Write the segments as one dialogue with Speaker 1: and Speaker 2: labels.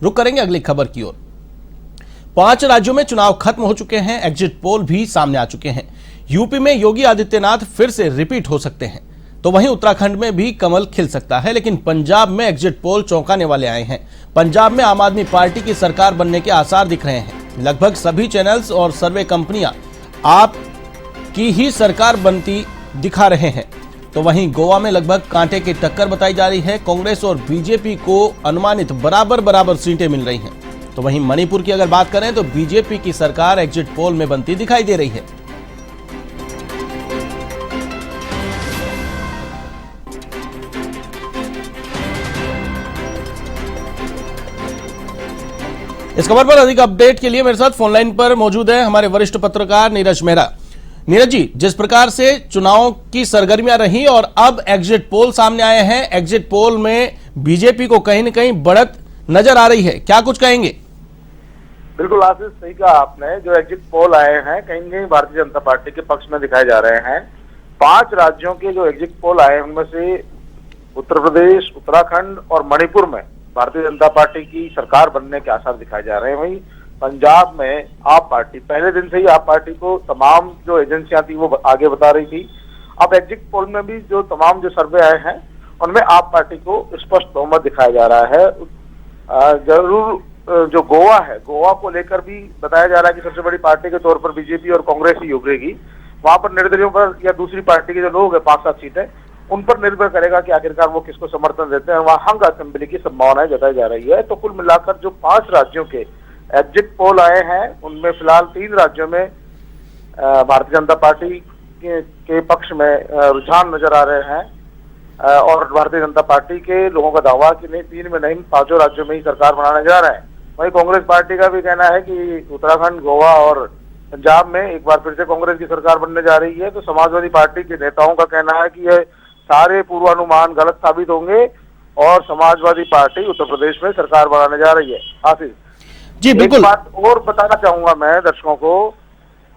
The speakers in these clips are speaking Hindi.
Speaker 1: रुक करेंगे अगली खबर की ओर। 5 राज्यों में चुनाव खत्म हो चुके हैं, एग्जिट पोल भी सामने आ चुके हैं। यूपी में योगी आदित्यनाथ फिर से रिपीट हो सकते हैं, तो वहीं उत्तराखंड में भी कमल खिल सकता है। लेकिन पंजाब में एग्जिट पोल चौंकाने वाले आए हैं। पंजाब में आम आदमी पार्टी की सरकार बनने के आसार दिख रहे हैं। लगभग सभी चैनल्स और सर्वे कंपनियां आप की ही सरकार बनती दिखा रहे हैं। तो वहीं गोवा में लगभग कांटे की टक्कर बताई जा रही है। कांग्रेस और बीजेपी को अनुमानित बराबर सीटें मिल रही हैं। तो वहीं मणिपुर की अगर बात करें तो बीजेपी की सरकार एग्जिट पोल में बनती दिखाई दे रही है। इस खबर पर अधिक अपडेट के लिए मेरे साथ फोनलाइन पर मौजूद है हमारे वरिष्ठ पत्रकार नीरज मेहरा। नीरज जी, जिस प्रकार से चुनाव की सरगर्मियां रही और अब एग्जिट पोल सामने आए हैं, एग्जिट पोल में बीजेपी को कहीं न कहीं बढ़त नजर आ रही है, क्या कुछ कहेंगे?
Speaker 2: बिल्कुल आशीष, सही कहा आपने। जो एग्जिट पोल आए हैं कहीं न कहीं भारतीय जनता पार्टी के पक्ष में दिखाए जा रहे हैं। 5 राज्यों के जो एग्जिट पोल आए उनमें से उत्तर प्रदेश, उत्तराखंड और मणिपुर में भारतीय जनता पार्टी की सरकार बनने के आसार दिखाए जा रहे हैं। वहीं पंजाब में आप पार्टी पहले दिन से ही आप पार्टी को तमाम जो एजेंसियां थी वो आगे बता रही थी। अब एग्जिट पोल में भी जो तमाम जो सर्वे आए हैं उनमें आप पार्टी को स्पष्ट बहुमत दिखाया जा रहा है। जरूर जो गोवा है, गोवा को लेकर भी बताया जा रहा है कि सबसे बड़ी पार्टी के तौर पर बीजेपी और कांग्रेस ही उभरेगी। वहां पर निर्दलीयों पर या दूसरी पार्टी के जो लोग हैं 5-7 सीटें उन पर निर्भर करेगा कि आखिरकार वो किसको समर्थन देते हैं। वहां हंग असेंबली की संभावनाएं जताई जा रही है। तो कुल मिलाकर जो 5 राज्यों के एग्जिट पोल आए हैं उनमें फिलहाल 3 राज्यों में भारतीय जनता पार्टी के पक्ष में रुझान नजर आ रहे हैं और भारतीय जनता पार्टी के लोगों का दावा कि नहीं 3 में नहीं 5 राज्यों में ही सरकार बनाने जा रहे हैं। वहीं कांग्रेस पार्टी का भी कहना है कि उत्तराखंड, गोवा और पंजाब में एक बार फिर से कांग्रेस की सरकार बनने जा रही है। तो समाजवादी पार्टी के नेताओं का कहना है कि यह सारे पूर्वानुमान गलत साबित होंगे और समाजवादी पार्टी उत्तर प्रदेश में सरकार बनाने जा रही है। आशीष
Speaker 1: जी, बिल्कुल।
Speaker 2: एक बात और बताना चाहूंगा मैं दर्शकों को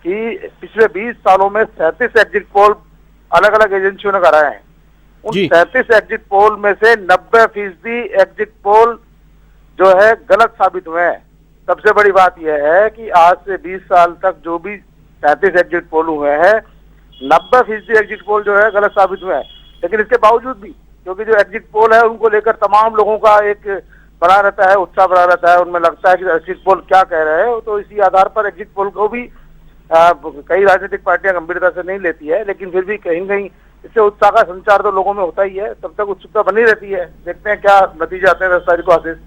Speaker 2: कि पिछले 20 सालों में 37 एग्जिट पोल अलग अलग एजेंसियों ने कराए हैं। उन 37 एग्जिट पोल में से 90% एग्जिट पोल जो है गलत साबित हुए हैं। सबसे बड़ी बात यह है कि आज से 20 साल तक जो भी 37 एग्जिट पोल हुए हैं 90% एग्जिट पोल जो है गलत साबित हुए हैं। लेकिन इसके बावजूद भी क्योंकि जो एग्जिट पोल है उनको लेकर तमाम लोगों का एक बना रहता है, उत्साह बना रहता है, उनमें लगता है कि एग्जिट पोल क्या कह रहे हैं। तो इसी आधार पर एग्जिट पोल को भी कई राजनीतिक पार्टियां गंभीरता से नहीं लेती है, लेकिन फिर भी कहीं कहीं इससे उत्साह का संचार तो लोगों में होता ही है। तब तक उत्सुकता बनी रहती है। देखते हैं क्या नतीजे आते हैं 10 तारीख को। आशीष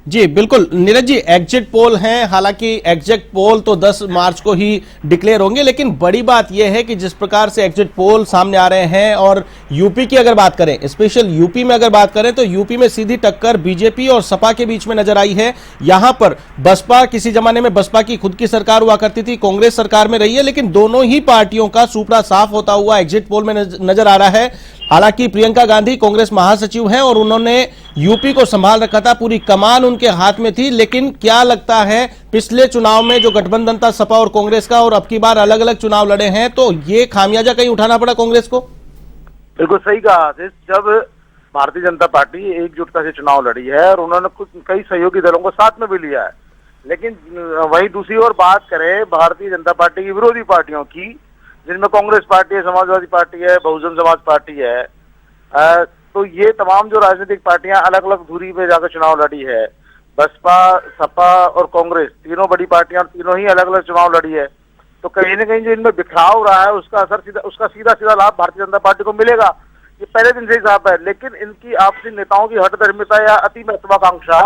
Speaker 1: जी, बिल्कुल। नीरज जी, एग्जिट पोल हैं, हालांकि एग्जिट पोल तो 10 मार्च को ही डिक्लेयर होंगे, लेकिन बड़ी बात यह है कि जिस प्रकार से एग्जिट पोल सामने आ रहे हैं और यूपी की अगर बात करें, स्पेशल यूपी में अगर बात करें तो यूपी में सीधी टक्कर बीजेपी और सपा के बीच में नजर आई है। यहां पर बसपा, किसी जमाने में बसपा की खुद की सरकार हुआ करती थी, कांग्रेस सरकार में रही है, लेकिन दोनों ही पार्टियों का सुपड़ा साफ होता हुआ एग्जिट पोल में नजर आ रहा है। हालांकि प्रियंका गांधी कांग्रेस महासचिव हैं और उन्होंने यूपी को संभाल रखा था, पूरी कमान उनके हाथ में थी। लेकिन क्या लगता है पिछले चुनाव में जो गठबंधन था सपा और कांग्रेस का, और अब की बार अलग अलग चुनाव लड़े हैं, तो ये खामियाजा कहीं उठाना पड़ा कांग्रेस को?
Speaker 2: बिल्कुल सही कहा। जब भारतीय जनता पार्टी एकजुटता से चुनाव लड़ी है और उन्होंने कुछ कई सहयोगी दलों को साथ में भी लिया है, लेकिन वही दूसरी ओर बात करें भारतीय जनता पार्टी की विरोधी पार्टियों की, जिनमें कांग्रेस पार्टी है, समाजवादी पार्टी है, बहुजन समाज पार्टी है, तो ये तमाम जो राजनीतिक पार्टियां अलग अलग दूरी पे जाकर चुनाव लड़ी है। बसपा, सपा और कांग्रेस तीनों बड़ी पार्टियां, तीनों ही अलग अलग चुनाव लड़ी है। तो कहीं ना कहीं जो इनमें बिखराव रहा है उसका सीधा लाभ भारतीय जनता पार्टी को मिलेगा। ये पहले दिन से ही साफ है। लेकिन इनकी आपसी नेताओं की हठधर्मिता या अति महत्वाकांक्षा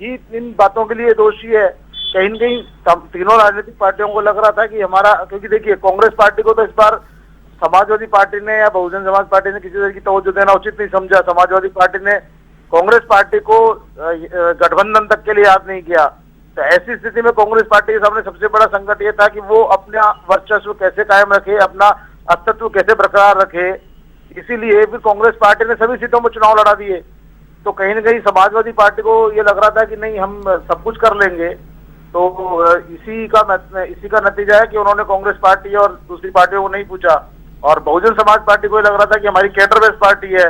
Speaker 2: ही इन बातों के लिए दोषी है। कहीं न कहीं तीनों राजनीतिक पार्टियों को लग रहा था कि हमारा, क्योंकि देखिए कांग्रेस पार्टी को तो इस बार समाजवादी पार्टी ने या बहुजन समाज पार्टी ने किसी तरह की तवज्जो देना उचित नहीं समझा। समाजवादी पार्टी ने कांग्रेस पार्टी को गठबंधन तक के लिए याद नहीं किया। तो ऐसी स्थिति में कांग्रेस पार्टी के सामने सबसे बड़ा संकट ये था कि वो अपना वर्चस्व कैसे कायम रखे, अपना अस्तित्व कैसे बरकरार रखे। इसीलिए फिर कांग्रेस पार्टी ने सभी सीटों में चुनाव लड़ा दिए। तो कहीं न कहीं समाजवादी पार्टी को ये लग रहा था कि नहीं, हम सब कुछ कर लेंगे। तो इसी का नतीजा है कि उन्होंने कांग्रेस पार्टी और दूसरी पार्टियों को नहीं पूछा, और बहुजन समाज पार्टी को ये लग रहा था कि हमारी कैडर बेस्ड पार्टी है,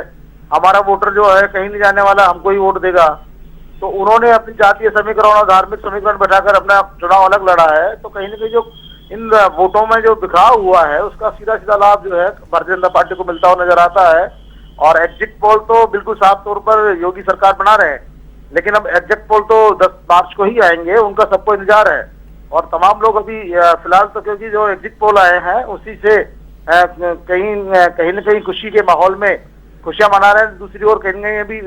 Speaker 2: हमारा वोटर जो है कहीं नहीं जाने वाला, हमको ही वोट देगा। तो उन्होंने अपनी जातीय समीकरण और धार्मिक समीकरण बैठाकर अपना चुनाव अलग लड़ा है। तो कहीं ना कहीं जो इन वोटों में जो बिखराव हुआ है उसका सीधा सीधा लाभ जो है भारतीय जनता पार्टी को मिलता हुआ नजर आता है। और एग्जिट पोल तो बिल्कुल साफ तौर पर योगी सरकार बना रहे हैं, लेकिन अब एग्जिट पोल तो 10 मार्च को ही आएंगे, उनका सबको इंतजार है। और तमाम लोग अभी फिलहाल तो क्योंकि जो एग्जिट पोल आए हैं उसी से कहीं न कहीं खुशी के माहौल में खुशियां मना रहे हैं। दूसरी ओर कहीं कहीं अभी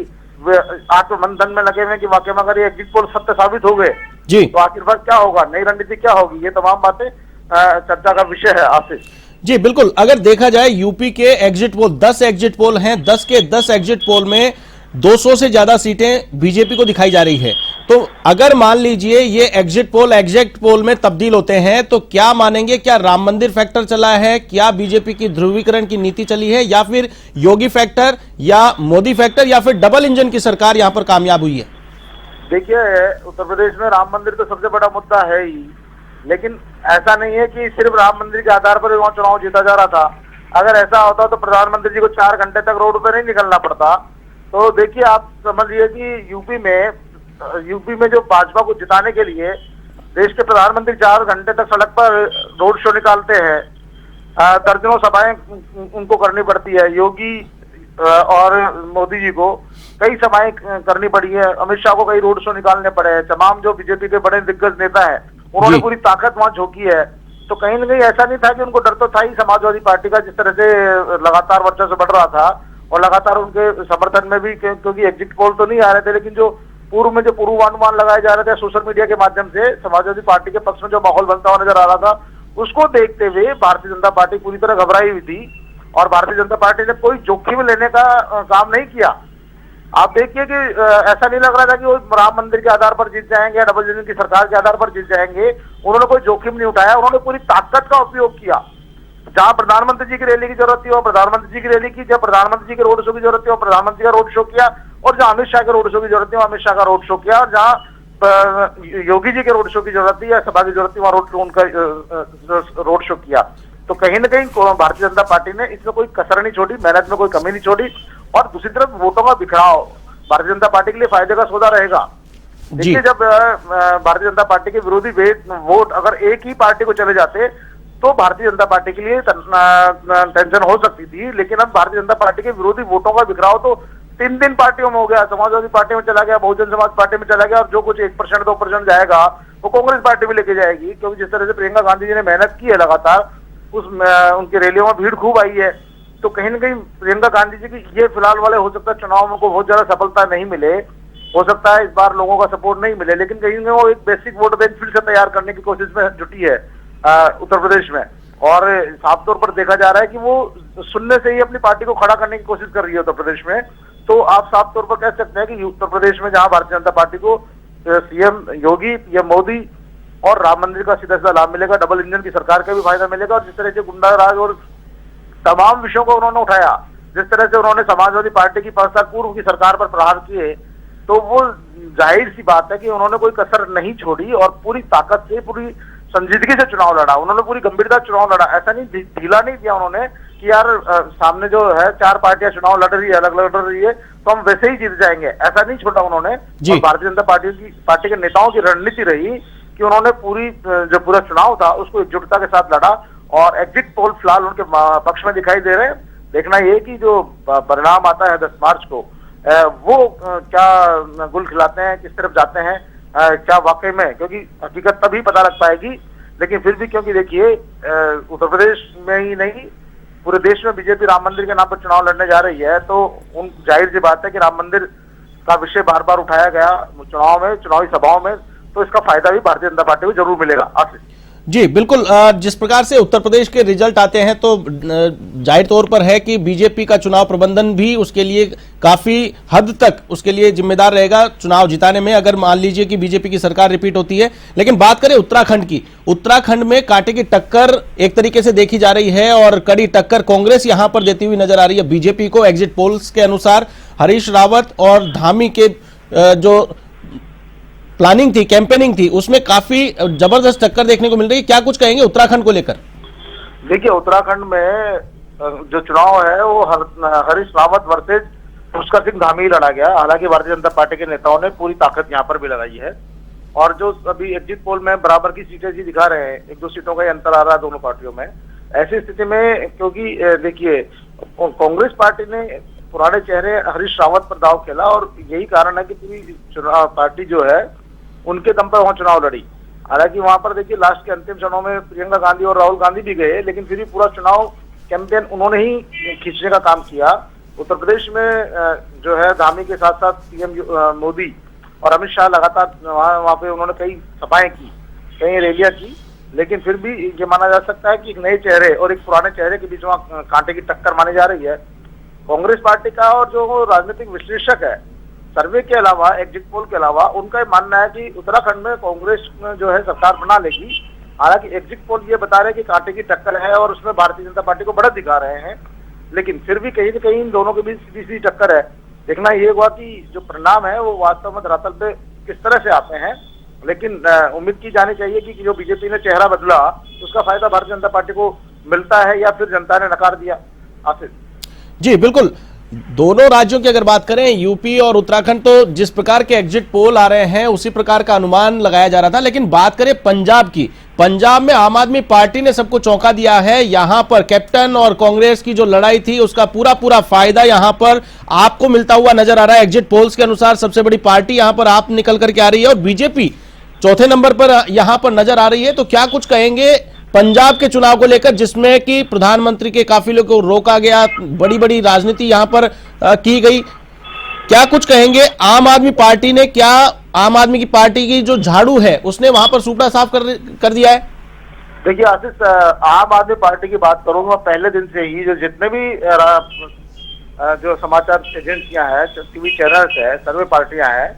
Speaker 2: आत्ममंथन में लगे हुए कि वाकई में अगर ये एग्जिट पोल सत्य साबित हो गए
Speaker 1: जी
Speaker 2: तो आखिरकार क्या होगा, नई रणनीति क्या होगी, ये तमाम बातें चर्चा का विषय है। आशीष
Speaker 1: जी बिल्कुल, अगर देखा जाए यूपी के एग्जिट पोल 10 एग्जिट पोल हैं, 10 के 10 एग्जिट पोल में 200 से ज्यादा सीटें बीजेपी को दिखाई जा रही है। तो अगर मान लीजिए ये एग्जिट पोल एग्जैक्ट पोल में तब्दील होते हैं तो क्या मानेंगे, क्या राम मंदिर फैक्टर चला है, क्या बीजेपी की ध्रुवीकरण की नीति चली है, या फिर योगी फैक्टर या मोदी फैक्टर, या फिर डबल इंजन की सरकार यहां पर कामयाब हुई है?
Speaker 2: देखिए, उत्तर प्रदेश में राम मंदिर तो सबसे बड़ा मुद्दा है ही, लेकिन ऐसा नहीं है कि सिर्फ राम मंदिर के आधार पर वहां चुनाव जीता जा रहा था। अगर ऐसा होता तो प्रधानमंत्री जी को 4 घंटे तक रोड पर नहीं निकलना पड़ता। तो देखिए, आप समझिए कि यूपी में जो भाजपा को जिताने के लिए देश के प्रधानमंत्री 4 घंटे तक सड़क पर रोड शो निकालते हैं, दर्जनों सभाएं उनको करनी पड़ती है। योगी और मोदी जी को कई सभाएं करनी पड़ी है, अमित शाह को कई रोड शो निकालने पड़े हैं, तमाम जो बीजेपी के बड़े दिग्गज नेता हैं उन्होंने पूरी ताकत वहां झोंकी है। तो कहीं ना कहीं ऐसा नहीं था कि उनको डर तो था ही समाजवादी पार्टी का, जिस तरह से लगातार वर्चस्व बढ़ रहा था और लगातार उनके समर्थन में भी, क्योंकि एग्जिट पोल तो नहीं आ रहे थे, लेकिन जो पूर्व में जो पूर्वानुमान लगाए जा रहे थे सोशल मीडिया के माध्यम से, समाजवादी पार्टी के पक्ष में जो माहौल बनता हुआ नजर आ रहा था, उसको देखते हुए भारतीय जनता पार्टी पूरी तरह घबराई हुई थी और भारतीय जनता पार्टी ने कोई जोखिम लेने का काम नहीं किया। आप देखिए कि ऐसा नहीं लग रहा था कि वो राम मंदिर के आधार पर जीत जाएंगे या डबल इंजन की सरकार के आधार पर जीत जाएंगे। उन्होंने कोई जोखिम नहीं उठाया, उन्होंने पूरी ताकत का उपयोग किया। जहां प्रधानमंत्री जी की रैली की जरूरत थी वो प्रधानमंत्री जी की रैली की, जब प्रधानमंत्री जी के रोड शो की जरूरत थी वो प्रधानमंत्री का रोड शो किया, और जहां अमित शाह के रोड शो की जरूरत थी वहां अमित शाह का रोड शो किया, और जहां योगी जी के रोड शो की जरूरत थी या सभा की जरूरत थी वहां उनका रोड शो किया। तो कहीं ना कहीं भारतीय जनता पार्टी ने इसमें कोई कसर नहीं छोड़ी, मेहनत में कोई कमी नहीं छोड़ी। और दूसरी तरफ वोटों का बिखराव भारतीय जनता पार्टी के लिए फायदे का सौदा रहेगा। देखिए, जब भारतीय जनता पार्टी के विरोधी वोट अगर एक ही पार्टी को चले जाते तो भारतीय जनता पार्टी के लिए टेंशन हो सकती थी, लेकिन अब भारतीय जनता पार्टी के विरोधी वोटों का बिखराव तो 3 पार्टियों में हो गया। समाजवादी पार्टी में चला गया, बहुजन समाज पार्टी में चला गया, और जो कुछ 1% 2% जाएगा वो कांग्रेस पार्टी भी लेके जाएगी, क्योंकि जिस तरह से प्रियंका गांधी जी ने मेहनत की है लगातार, उनकी रैलियों में भीड़ खूब आई है। तो कहीं ना कहीं प्रियंका गांधी जी की ये फिलहाल वाले हो सकता है चुनाव में को बहुत ज्यादा सफलता नहीं मिले, हो सकता है इस बार लोगों का सपोर्ट नहीं मिले, लेकिन कहीं ना वो एक बेसिक वोट बैंक फिर से तैयार करने की कोशिश में जुटी है उत्तर प्रदेश में। और साफ तौर पर देखा जा रहा है कि वो सुनने से ही अपनी पार्टी को खड़ा करने की कोशिश कर रही है उत्तर प्रदेश में। तो आप साफ तौर पर कह सकते हैं कि उत्तर प्रदेश में जहां भारतीय जनता पार्टी को सीएम योगी, पीएम मोदी और राम मंदिर का सीधा सीधा लाभ मिलेगा, डबल इंजन की सरकार का भी फायदा मिलेगा, और जिस तरह से गुंडा राज और तमाम विषयों को उन्होंने उठाया, जिस तरह से उन्होंने समाजवादी पार्टी की 5 साल पूर्व की सरकार पर प्रहार किए, तो वो जाहिर सी बात है कि उन्होंने कोई कसर नहीं छोड़ी और पूरी ताकत से, पूरी संजीदगी से चुनाव लड़ा। उन्होंने पूरी गंभीरता चुनाव लड़ा, ऐसा नहीं ढीला नहीं दिया उन्होंने कि यार सामने जो है 4 पार्टियां चुनाव लड़ रही है, अलग अलग लड़ रही है, तो हम वैसे ही जीत जाएंगे, ऐसा नहीं छोड़ा उन्होंने। और भारतीय जनता पार्टी के नेताओं की रणनीति रही कि उन्होंने पूरा चुनाव था उसको एकजुटता के साथ लड़ा। और एग्जिट पोल फिलहाल उनके पक्ष में दिखाई दे रहे हैं। देखना ये कि जो परिणाम आता है 10 मार्च को, वो क्या गुल खिलाते हैं, किस तरफ जाते हैं, क्या वाकई में, क्योंकि हकीकत तभी पता लग पाएगी। लेकिन फिर भी क्योंकि देखिए, उत्तर प्रदेश में ही नहीं पूरे देश में बीजेपी राम मंदिर के नाम पर चुनाव लड़ने जा रही है, तो जाहिर सी बात है कि राम मंदिर का विषय बार बार उठाया गया चुनाव में, चुनावी सभाओं में, तो इसका फायदा भी भारतीय जनता पार्टी को जरूर मिलेगा। आशीष
Speaker 1: जी बिल्कुल, जिस प्रकार से उत्तर प्रदेश के रिजल्ट आते हैं तो जाहिर तौर पर है कि बीजेपी का चुनाव प्रबंधन भी उसके लिए काफी हद तक उसके लिए जिम्मेदार रहेगा चुनाव जिताने में, अगर मान लीजिए कि बीजेपी की सरकार रिपीट होती है। लेकिन बात करें उत्तराखंड की, उत्तराखंड में कांटे की टक्कर एक तरीके से देखी जा रही है और कड़ी टक्कर कांग्रेस यहां पर देती हुई नजर आ रही है बीजेपी को। एग्जिट पोल्स के अनुसार हरीश रावत और धामी के जो प्लानिंग थी, कैंपेनिंग थी, उसमें काफी जबरदस्त टक्कर देखने को मिल रही है। क्या कुछ कहेंगे उत्तराखंड को लेकर?
Speaker 2: देखिए, उत्तराखंड में जो चुनाव है वो हरीश रावत वर्सेज उसका सिंह धामी लड़ा गया। हालांकि भारतीय जनता पार्टी के नेताओं ने पूरी ताकत यहाँ पर भी लगाई है और जो अभी एग्जिट पोल में बराबर की सीटें जी दिखा रहे हैं, 1-2 सीटों का ही अंतर आ रहा है दोनों पार्टियों में। ऐसी स्थिति में क्योंकि देखिए कांग्रेस पार्टी ने पुराने चेहरे हरीश रावत पर दांव खेला और यही कारण है कि पूरी चुनाव पार्टी जो है उनके दम पर वहां चुनाव लड़ी। हालांकि वहां पर देखिए लास्ट के अंतिम क्षणों में प्रियंका गांधी और राहुल गांधी भी गए, लेकिन फिर भी पूरा चुनाव कैंपेन उन्होंने ही खींचने का काम किया। उत्तर प्रदेश में जो है धामी के साथ साथ पीएम मोदी और अमित शाह लगातार वहां पे उन्होंने कई सभाएं की, कई रैलियां की, लेकिन फिर भी ये माना जा सकता है कि एक नए चेहरे और एक पुराने चेहरे के बीच वहां कांटे की टक्कर मानी जा रही है। कांग्रेस पार्टी का और जो राजनीतिक विश्लेषक है, सर्वे के अलावा, एग्जिट पोल के अलावा, उनका मानना है कि उत्तराखंड में कांग्रेस जो है सरकार बना लेगी। हालांकि एग्जिट पोल ये बता रहे हैं कि कांटे की टक्कर है और उसमें भारतीय जनता पार्टी को बढ़त दिखा रहे हैं, लेकिन फिर भी कहीं न कहीं इन दोनों के बीच सीधी सीधी टक्कर है। देखना ये हुआ कि जो परिणाम है वो वास्तव में धरातल पे किस तरह से आते हैं, लेकिन उम्मीद की जानी चाहिए कि जो बीजेपी ने चेहरा बदला उसका फायदा भारतीय जनता पार्टी को मिलता है या फिर जनता ने नकार दिया। आसिफ
Speaker 1: जी बिल्कुल, दोनों राज्यों की अगर बात करें, यूपी और उत्तराखंड, तो जिस प्रकार के एग्जिट पोल आ रहे हैं उसी प्रकार का अनुमान लगाया जा रहा था। लेकिन बात करें पंजाब की, पंजाब में आम आदमी पार्टी ने सबको चौंका दिया है। यहां पर कैप्टन और कांग्रेस की जो लड़ाई थी उसका पूरा पूरा फायदा यहां पर आपको मिलता हुआ नजर आ रहा है। एग्जिट पोल्स के अनुसार सबसे बड़ी पार्टी यहां पर आप निकल करके आ रही है और बीजेपी चौथे नंबर पर यहां पर नजर आ रही है। तो क्या कुछ कहेंगे पंजाब के चुनाव को लेकर, जिसमें कि प्रधानमंत्री के काफिले को रोका गया, बड़ी बड़ी राजनीति यहां पर की गई, क्या कुछ कहेंगे? आम आदमी पार्टी ने क्या, आम आदमी की पार्टी की जो झाड़ू है उसने वहां पर सूपड़ा साफ कर दिया है?
Speaker 2: देखिए आशीष, आम आदमी पार्टी की बात करूंगा, पहले दिन से ही जो जितने भी जो समाचार एजेंसियां हैं, टीवी चैनल्स है, सर्वे पार्टियां हैं,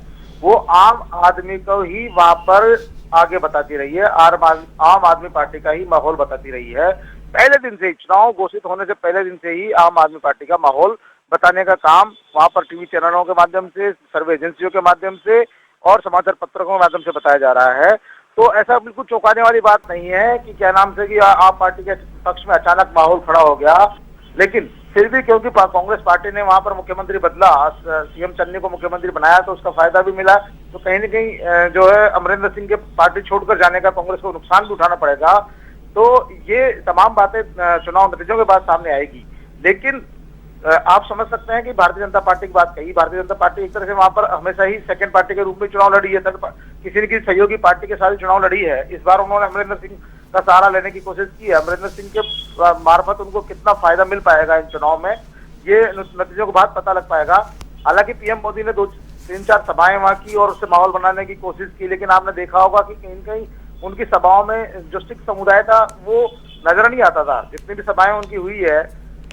Speaker 2: वो आम आदमी को ही वहां पर आगे बताती रही है, आम आदमी पार्टी का ही माहौल बताती रही है। पहले दिन से ही, चुनाव घोषित होने से पहले दिन से ही आम आदमी पार्टी का माहौल बताने का काम वहां पर टीवी चैनलों के माध्यम से, सर्वे एजेंसियों के माध्यम से और समाचार पत्रों के माध्यम से बताया जा रहा है। तो ऐसा बिल्कुल चौंकाने वाली बात नहीं है कि क्या नाम से कि आप पार्टी के पक्ष में अचानक माहौल खड़ा हो गया। लेकिन फिर भी क्योंकि कांग्रेस पार्टी ने वहां पर मुख्यमंत्री बदला, सीएम चन्नी को मुख्यमंत्री बनाया, तो उसका फायदा भी मिला। तो कहीं न कहीं जो है अमरिंदर सिंह के पार्टी छोड़कर जाने का कांग्रेस को नुकसान भी उठाना पड़ेगा। तो ये तमाम बातें चुनाव नतीजों के बाद सामने आएगी। लेकिन आप समझ सकते हैं कि भारतीय जनता पार्टी की बात कही, भारतीय जनता पार्टी एक तरह से वहां पर हमेशा ही सेकंड पार्टी के रूप में चुनाव लड़ी है, किसी न किसी सहयोगी पार्टी के साथ चुनाव लड़ी है। इस बार उन्होंने अमरिंदर सिंह का सहारा लेने की कोशिश की है। अमरिंदर सिंह के मार्फत उनको कितना फायदा मिल पाएगा इन चुनाव में, ये नतीजों के बाद पता लग पाएगा। हालांकि पीएम मोदी ने 3-4 सभाएं वहां की और उससे माहौल बनाने की कोशिश की, लेकिन आपने देखा होगा कि कहीं कहीं उनकी सभाओं में जो सिख समुदाय था वो नजर नहीं आता था। जितनी भी सभाएं उनकी हुई है,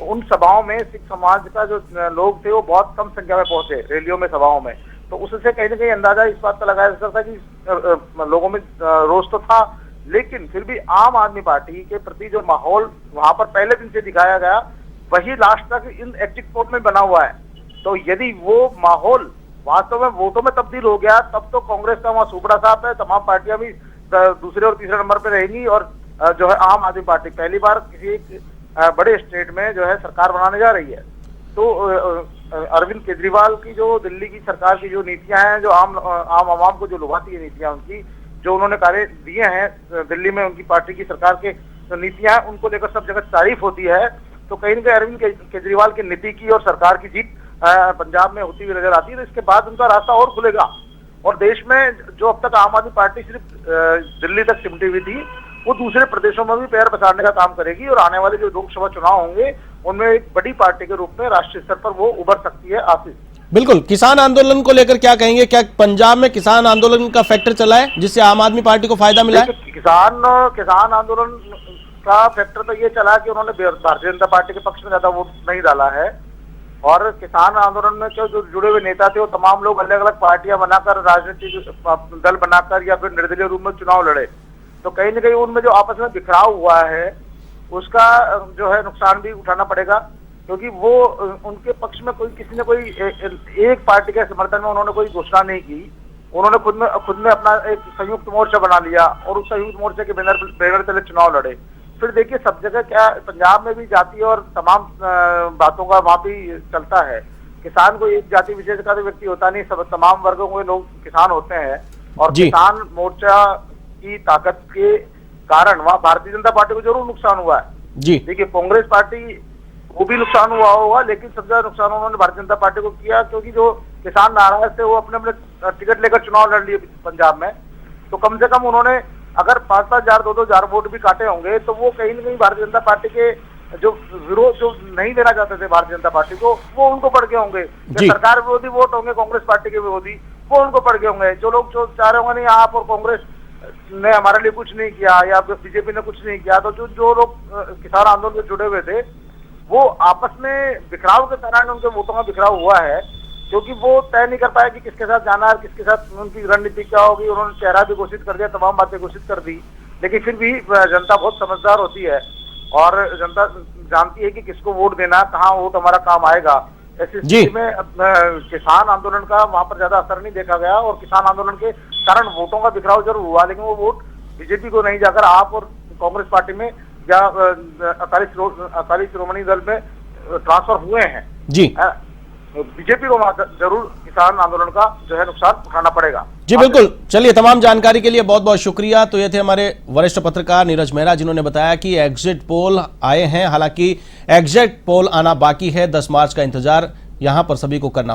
Speaker 2: उन सभाओं में सिख समाज का जो लोग थे वो बहुत कम संख्या में पहुंचे, रैलियों में, सभाओं में। तो उससे कहीं ना कहीं अंदाजा इस बात का लगाया जा सकता है कि लोगों में रोष तो था, लेकिन फिर भी आम आदमी पार्टी के प्रति जो माहौल वहां पर पहले दिन से दिखाया गया वही लास्ट तक इन एग्जिट पोल में बना हुआ है। तो यदि वो माहौल वास्तव में वोटों में तब्दील हो गया, तब तो कांग्रेस का वहां सूबड़ा साफ है, तमाम पार्टियां भी दूसरे और तीसरे नंबर पर रहेंगी और जो है आम आदमी पार्टी पहली बार किसी एक बड़े स्टेट में जो है सरकार बनाने जा रही है। तो अरविंद केजरीवाल की जो दिल्ली की सरकार की जो नीतियां हैं, जो आम आवाम को जो लुभाती है नीतियां, उनकी जो उन्होंने कार्य दिए हैं दिल्ली में, उनकी पार्टी की सरकार के जो नीतियां हैं उनको लेकर सब जगह तारीफ होती है। तो कहीं न कहीं अरविंद केजरीवाल की नीति की और सरकार की जीत पंजाब में होती हुई नजर आती है। तो इसके बाद उनका रास्ता और खुलेगा और देश में जो अब तक आम आदमी पार्टी सिर्फ दिल्ली तक सिमटी हुई थी, वो दूसरे प्रदेशों में भी पैर पसारने का काम करेगी और आने वाले जो लोकसभा चुनाव होंगे उनमें एक बड़ी पार्टी के रूप में राष्ट्रीय स्तर पर वो उभर सकती है। आशीष,
Speaker 1: बिल्कुल, किसान आंदोलन को लेकर क्या कहेंगे? क्या पंजाब में किसान आंदोलन का फैक्टर चला है जिससे आम आदमी पार्टी को फायदा मिला है?
Speaker 2: किसान आंदोलन का फैक्टर तो ये चला कि उन्होंने भारतीय जनता पार्टी के पक्ष में ज्यादा वोट नहीं डाला है और किसान आंदोलन में जो जुड़े हुए नेता थे वो तमाम लोग अलग अलग पार्टियां बनाकर, राजनीतिक दल बनाकर या फिर निर्दलीय रूप में चुनाव लड़े। तो कहीं न कहीं उनमें जो आपस में बिखराव हुआ है उसका जो है नुकसान भी उठाना पड़ेगा, क्योंकि वो उनके पक्ष में किसी ने कोई एक पार्टी के समर्थन में उन्होंने कोई घोषणा नहीं की। उन्होंने खुद में अपना एक संयुक्त मोर्चा बना लिया और उस संयुक्त मोर्चे के बैनर तले चुनाव लड़े। फिर देखिए सब जगह क्या, पंजाब में भी जाति और तमाम बातों का वहां भी चलता है किसान को एक जाति विशेष का तो व्यक्ति होता नहीं, सब तमाम वर्गों के लोग किसान होते हैं। और
Speaker 1: जी।
Speaker 2: किसान मोर्चा की ताकत के कारण वहाँ भारतीय जनता पार्टी को जरूर नुकसान हुआ है।
Speaker 1: जी
Speaker 2: देखिए कांग्रेस पार्टी वो भी नुकसान हुआ होगा, लेकिन सबसे ज्यादा नुकसान उन्होंने भारतीय जनता पार्टी को किया, क्योंकि जो किसान नाराज थे वो अपने अपने टिकट लेकर चुनाव लड़ लिए पंजाब में। तो कम से कम उन्होंने अगर 5-5 हजार 2-2 हजार वोट भी काटे होंगे तो वो कहीं न कहीं भारतीय जनता पार्टी के जो विरोध जो नहीं देना चाहते थे भारतीय जनता पार्टी को, वो उनको पड़ गए होंगे। जो सरकार विरोधी वोट होंगे कांग्रेस पार्टी के विरोधी, वो उनको पड़ गए होंगे। जो लोग जो चाह रहे होंगे नहीं आप और कांग्रेस ने हमारे लिए कुछ नहीं किया या बीजेपी ने कुछ नहीं किया, तो जो लोग किसान आंदोलन से जुड़े हुए थे वो आपस में बिखराव के कारण उनके वोटों का बिखराव हुआ है, क्योंकि वो तय नहीं कर पाया कि किसके साथ जाना है, किसके साथ उनकी रणनीति क्या होगी। उन्होंने चेहरा भी घोषित कर दिया, तमाम बातें घोषित कर दी, लेकिन फिर भी जनता बहुत समझदार होती है और जनता जानती है कि किसको वोट देना, कहाँ वोट हमारा काम आएगा। ऐसी स्थिति में किसान आंदोलन का वहां पर ज्यादा असर नहीं देखा गया और किसान आंदोलन के कारण वोटों का बिखराव जरूर हुआ, लेकिन वो वोट बीजेपी को नहीं जाकर आप और कांग्रेस पार्टी में या अकाली श्रोमणी दल में ट्रांसफर हुए हैं।
Speaker 1: जी
Speaker 2: बीजेपी को जरूर किसान आंदोलन का जो है नुकसान उठाना पड़ेगा।
Speaker 1: जी बिल्कुल। चलिए, तमाम जानकारी के लिए बहुत बहुत शुक्रिया। तो ये थे हमारे वरिष्ठ पत्रकार नीरज मेहरा, जिन्होंने बताया कि एग्जिट पोल आए हैं, हालांकि एग्जिट पोल आना बाकी है। 10 मार्च का इंतजार यहां पर सभी को करना